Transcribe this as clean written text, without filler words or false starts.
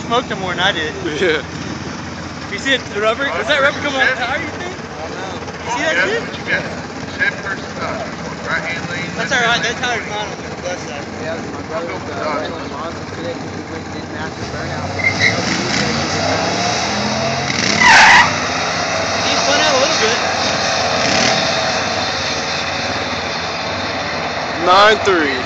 smoked him more than I did. Yeah. You see it, the rubber? Was that rubber coming off tire, you think? You see that shit? Shift versus right hand lane. That's alright, that tire's fine on the left side. Yeah, my brother was running monsters today because we went and did massive burnout. He spun out a little bit. 9-3.